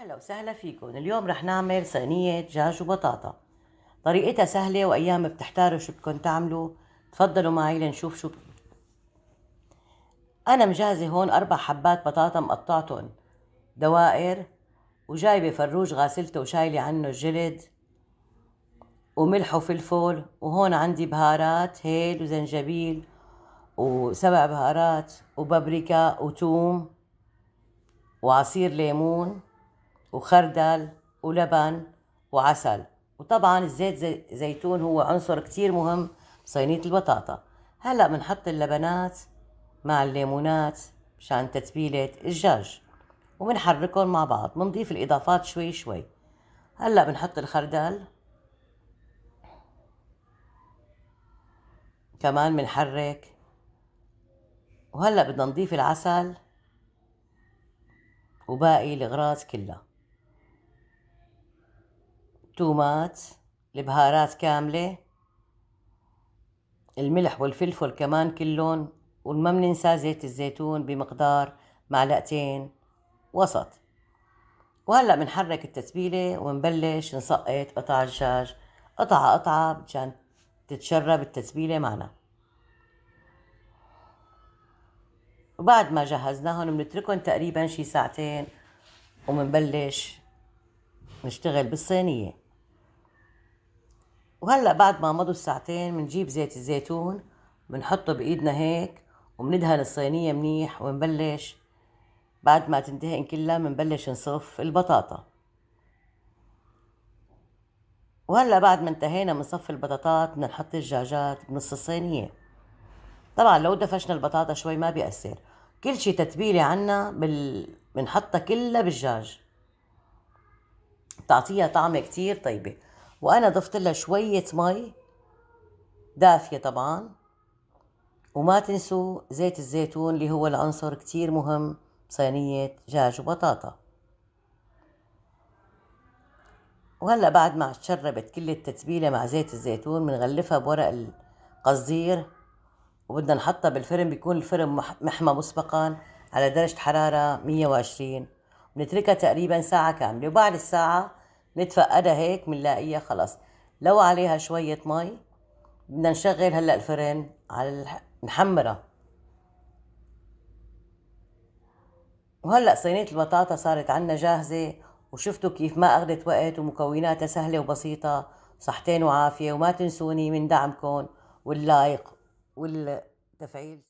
أهلا وسهلا فيكم. اليوم رح نعمل صينية دجاج وبطاطا. طريقتها سهلة وأيام بتحتاروا شو بدكم تعملوا. تفضلوا معي لنشوف شو. أنا مجهزة هون 4 حبات بطاطا مقطعتهم دوائر، وجايبة فروج غاسلته وشايلة عنه الجلد، وملح وفلفل، وهون عندي بهارات هيل وزنجبيل و7 بهارات وبابريكا وتوم وعصير ليمون وخردل ولبن وعسل. وطبعا الزيت زيتون هو عنصر كتير مهم بصينية البطاطا. هلأ بنحط اللبنات مع الليمونات مشان تتبيلة الدجاج وبنحركهم مع بعض. بنضيف الإضافات شوي شوي. هلأ بنحط الخردل، كمان بنحرك، وهلأ بدنا نضيف العسل وباقي الأغراض كلها، تومات، البهارات كاملة، الملح والفلفل كمان كلهم، وما بننسى زيت الزيتون بمقدار 2 معلقة وسط. وهلأ بنحرك التتبيلة ونبلش نسقط قطع الدجاج قطعة قطعة مشان تتشرب التتبيلة معنا. وبعد ما جهزناهم بنتركهم تقريبا شي 2 ساعة وبنبلش نشتغل بالصينية. وهلأ بعد ما مضوا 2 ساعة بنجيب زيت الزيتون بنحطه بإيدنا هيك وبندهن الصينية منيح، وبنبلش بعد ما تندهن كلها بنبلش نصف البطاطا. وهلا بعد ما انتهينا من صف البطاطات بدنا نحط الدجاجات بنص الصينية. طبعا لو دفشنا البطاطا شوي ما بيأثر، كل شي تتبيلة عنا بنحطها كلها بالدجاج، بتعطيها طعمة كتير طيبة. وأنا ضفت لها شوية مي دافية طبعا. وما تنسوا زيت الزيتون اللي هو العنصر كتير مهم بصينية دجاج وبطاطا. وهلأ بعد ما تشربت كل التتبيلة مع زيت الزيتون بنغلفها بورق القصدير، وبدنا نحطها بالفرن. بيكون الفرن محمى مسبقا على درجة حرارة 120، بنتركها تقريبا ساعة كاملة. وبعد الساعة نتفقدها هيك بنلاقيها خلص. لو عليها شوية مي بدنا نشغل هلأ الفرن على نحمرها. وهلأ صينية البطاطا صارت عنا جاهزة، وشفتوا كيف ما أخذت وقت ومكوناتها سهلة وبسيطة. صحتين وعافية، وما تنسوني من دعمكم واللايك والتفعيل.